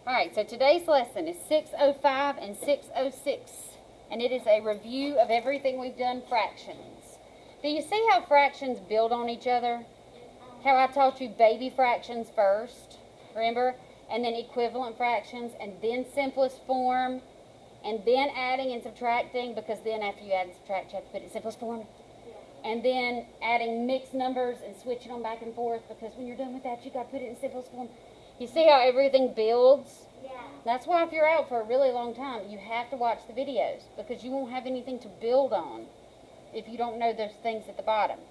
Alright, so today's lesson is 605 and 606. And it is a review of everything we've done fractions. Do you see how fractions build on each other? How I taught you baby fractions first, remember? And then equivalent fractions, and then simplest form, and then adding and subtracting, because then after you add and subtract, you have to put it in simplest form. And then adding mixed numbers and switching them back and forth, because when you're done with that, you got to put it in simplest form. You see how everything builds? Yeah. That's why if you're out for a really long time, you have to watch the videos, because you won't have anything to build on if you don't know those things at the bottom.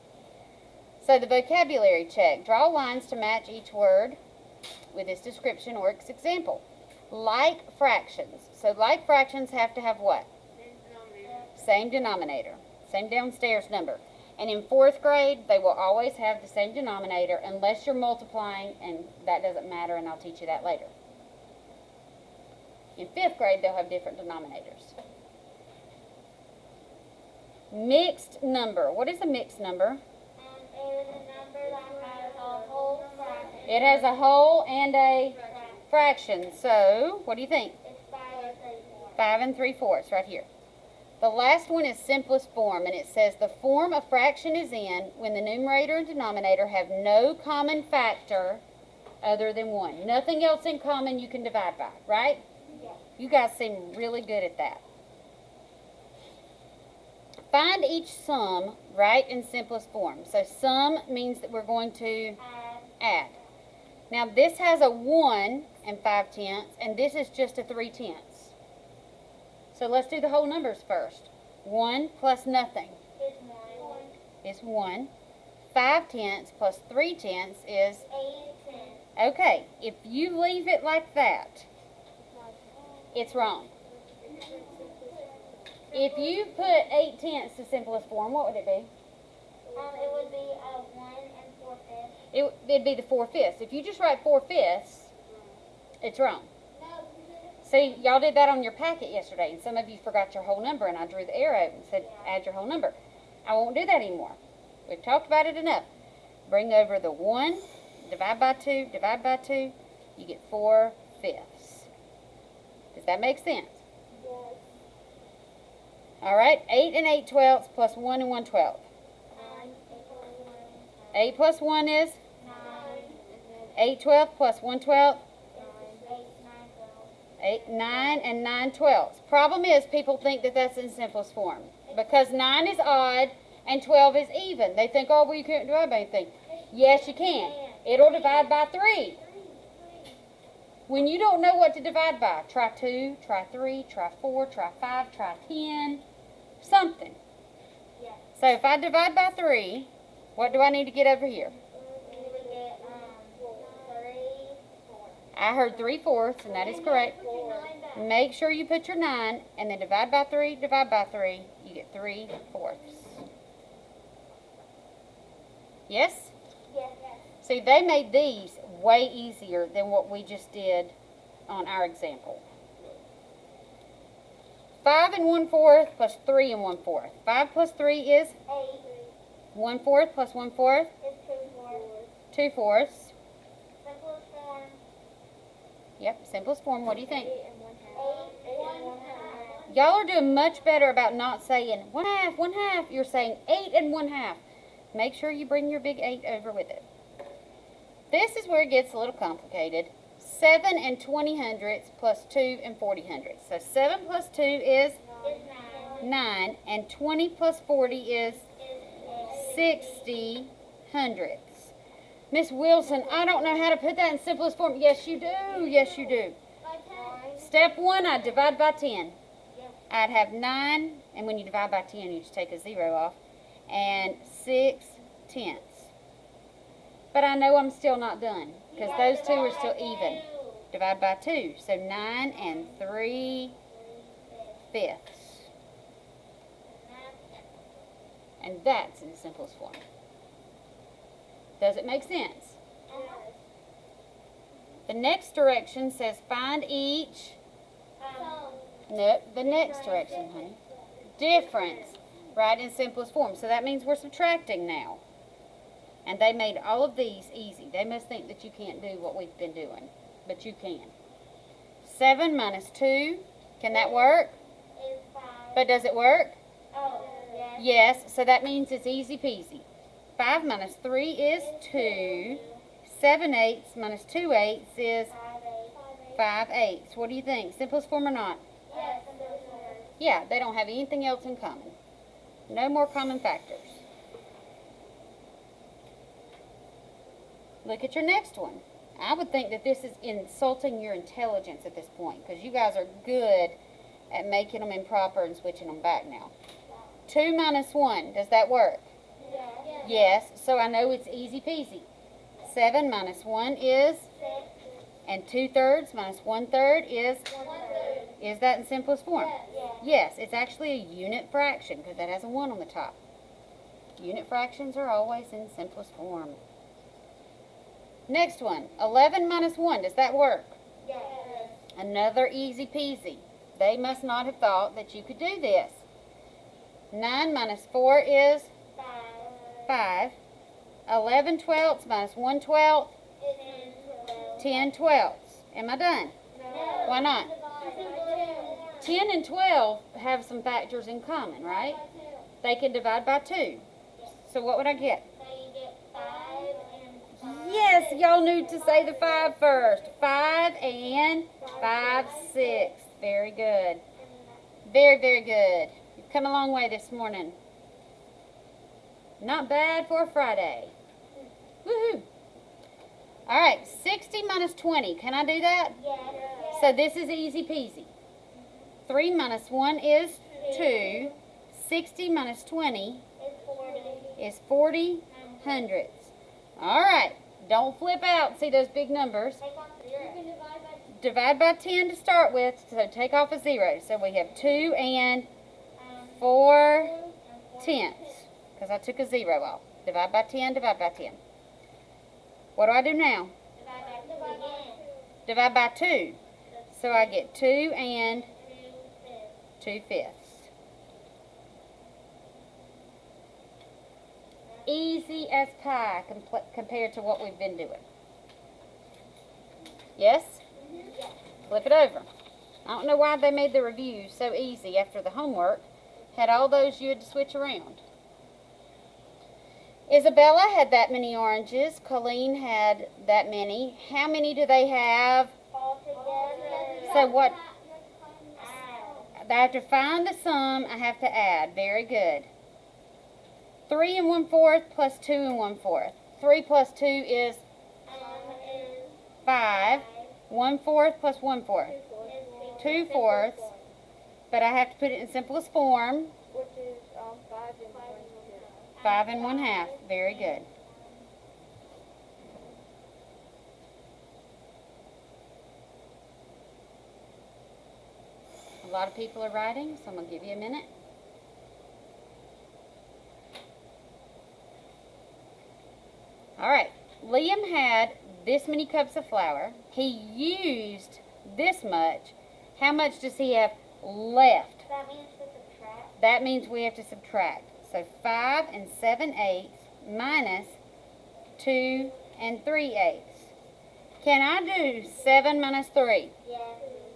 So the vocabulary check. Draw lines to match each word with its description or its example. Like fractions. So like fractions have to have what? Same denominator. Same downstairs number. And in 4th grade, they will always have the same denominator unless you're multiplying, and that doesn't matter, and I'll teach you that later. In 5th grade, they'll have different denominators. Mixed number. What is a mixed number? It is a number that has a whole fraction. It has a whole and a fraction. So, what do you think? It's 5 and 5 3/4, right here. The last one is simplest form, and it says the form a fraction is in when the numerator and denominator have no common factor other than 1. Nothing else in common you can divide by, right? Yes. You guys seem really good at that. Find each sum, write in simplest form. So sum means that we're going to add. Now this has a 1 and 5/10, and this is just a 3/10. So let's do the whole numbers first. 1 plus nothing It's 1. is 1. 5/10 plus 3/10 is, 8 okay, if you leave it like that, it's wrong. If you put 8/10 to simplest form, what would it be? It would be a 1 and 4/5. It'd be the 4/5. If you just write 4/5, it's wrong. No. See, y'all did that on your packet yesterday, and some of you forgot your whole number, and I drew the arrow and said, add your whole number. I won't do that anymore. We've talked about it enough. Bring over the 1, divide by 2, divide by 2, you get 4/5. Does that make sense? Yes. All right, 8 and 8/12 plus 1 and 1/12. 9. 8 plus 1 is 9. 8/12 plus 1/12. 8, 9, 12. 8, 9, and 9/12. Problem is, people think that that's in simplest form. Because 9 is odd and 12 is even. They think, oh, well, you can't divide by anything. Yes, you can. It'll divide by 3. When you don't know what to divide by, try 2, try 3, try 4, try 5, try 10, something. Yes. So if I divide by 3, what do I need to get over here? You would get 3, 4. I heard 3/4, and that is correct. Make sure you put your 9, and then divide by 3, you get 3/4. Yes? Yes. See, they made these way easier than what we just did on our example. 5 and 1/4 plus 3 and 1/4. 5 plus 3 is 8. 1/4 plus 1/4, It's 2/4. 2/4. Simplest form. Yep, simplest form. What do you think? 8 and 1/2. Y'all are doing much better about not saying 1/2, 1/2. You're saying 8 and 1/2. Make sure you bring your big 8 over with it. This is where it gets a little complicated. 7 and 20 hundredths plus 2 and 40 hundredths. So 7 plus 2 is It's 9, and 20 plus 40 is 60 hundredths. Miss Wilson, I don't know how to put that in simplest form. Yes, you do. Yes, you do. Step 1, I'd divide by 10. I'd have 9, and when you divide by 10, you just take a 0 off, and 6/10. But I know I'm still not done, because those two are still even. Divide by 2, so 9 and 3/5. And that's in simplest form. Does it make sense? The next direction says find each. No, the next direction, honey. Difference. Right in simplest form. So that means we're subtracting now. And they made all of these easy. They must think that you can't do what we've been doing. But you can. 7 minus 2. Can that work? Is 5. But does it work? Oh, yes. Yes, so that means it's easy peasy. 5 minus 3 is 2. 7 eighths minus 2 eighths is 5 eighths. What do you think? Simplest form or not? Yes. Yeah, they don't have anything else in common. No more common factors. Look at your next one. I would think that this is insulting your intelligence at this point, because you guys are good at making them improper and switching them back now. 2 minus 1, does that work? Yes. Yes, so I know it's easy peasy. 7 minus 1 is, 6. and 2/3 minus 1/3 is 1/3. Is that in simplest form? Yes. Yes, it's actually a unit fraction because that has a 1 on the top. Unit fractions are always in simplest form. Next one, 11 minus 1, does that work? Yes. Another easy peasy. They must not have thought that you could do this. 9 minus 4 is 5. 11 twelfths minus 1 12th, 10 twelfths. Am I done? Why not? 10 and 12 have some factors in common, right? They can divide by 2. So what would I get? So you get 5 and 5. Yes, y'all knew to say the 5 first. 5 and 5 6. Very good. Very, very good. You've come a long way this morning. Not bad for a Friday. Woohoo! All right, 60 minus 20. Can I do that? Yes. So this is easy peasy. 3 minus 1 is 2. 60 minus 20 It's 40. is 40 hundredths. All right, don't flip out. See those big numbers? Take off 0. You can divide by Divide by 10 to start with, so take off a 0. So we have 2 and 4 tenths, because I took a 0 off. Divide by 10, divide by 10. What do I do now? Divide by 2 again. Divide by 2. So I get 2 and 2 fifths. 2/5. Easy as pie compared to what we've been doing. Yes? Yes. Flip it over. I don't know why they made the review so easy after the homework. Had all those you had to switch around. Isabella had that many oranges. Colleen had that many. How many do they have? All together. So what? Add. I have to find the sum. I have to add. Very good. 3 and 1/4 plus 2 and 1/4. 3 plus 2 is Is 5. 1/4 plus 1/4. 2/4. But I have to put it in simplest form. Which is 5 and 5 and 1/2. Very good. A lot of people are writing, so I'm going to give you a minute. All right. Liam had this many cups of flour. He used this much. How much does he have left? That means to subtract. That means we have to subtract. So 5 and 7/8 minus 2 and 3/8. Can I do 7 minus 3? Yes.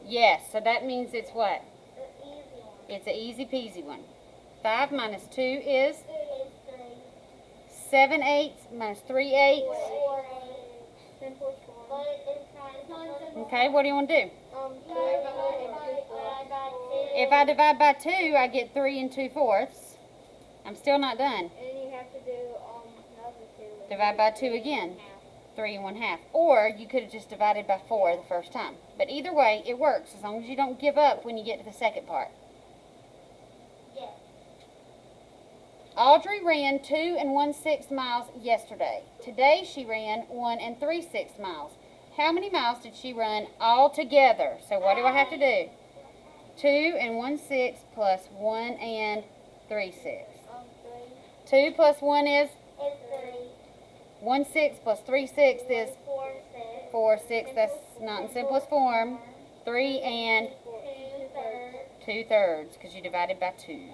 Yes, so that means it's what? The easy one. It's an easy peasy one. 5 minus 2 is Is 3. 7/8 minus 3/8. 4 simple form. But it's not. Okay, what do you want to do? If If I divide by 2, I get 3 and 2/4. I'm still not done. And you have to do another 2. Divide by 2 again. 3 and 1/2. Or you could have just divided by 4 the first time. But either way, it works as long as you don't give up when you get to the second part. Yes. Audrey ran 2 and 1/6 miles yesterday. Today she ran 1 and 3/6 miles. How many miles did she run all together? So what do I have to do? 2 and 1/6 plus 1 and 3/6. 3. 2 plus 1 is It's 3. 1/6 plus 3/6 is 4 6. 4/6. That's not in simplest form. 3 and 2/3. 2/3 because you divided by 2.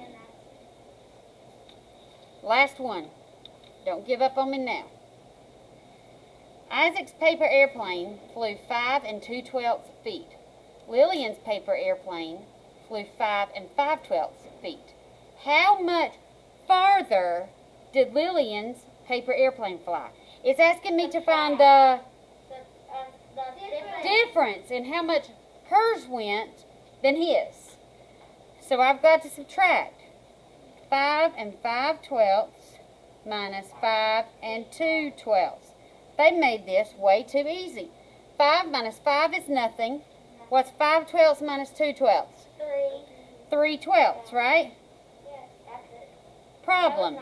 Last one. Don't give up on me now. Isaac's paper airplane flew 5 and 2/12 feet. Lillian's paper airplane flew 5 5/12 feet. How much farther did Lillian's paper airplane fly? It's asking me to find the difference in how much hers went than his. So I've got to subtract 5 5/12 minus 5 2/12. They made this way too easy. 5 minus 5 is nothing. What's 5/12 minus 2/12? 3/12, right? Yes, that's it. Problem.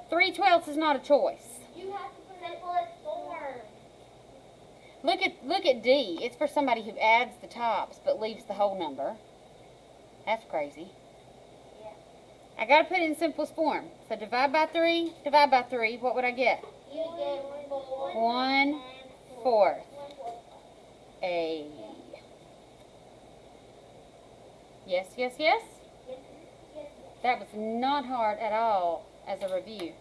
3/12 is not a choice. You have to put simplest form. Look at D. It's for somebody who adds the tops but leaves the whole number. That's crazy. Yeah. I gotta put it in simplest form. So divide by 3, divide by 3. What would I get? You get 4. 1/4. A. Yes, yes, yes? That was not hard at all as a review.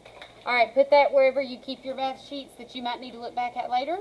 All right, put that wherever you keep your math sheets that you might need to look back at later.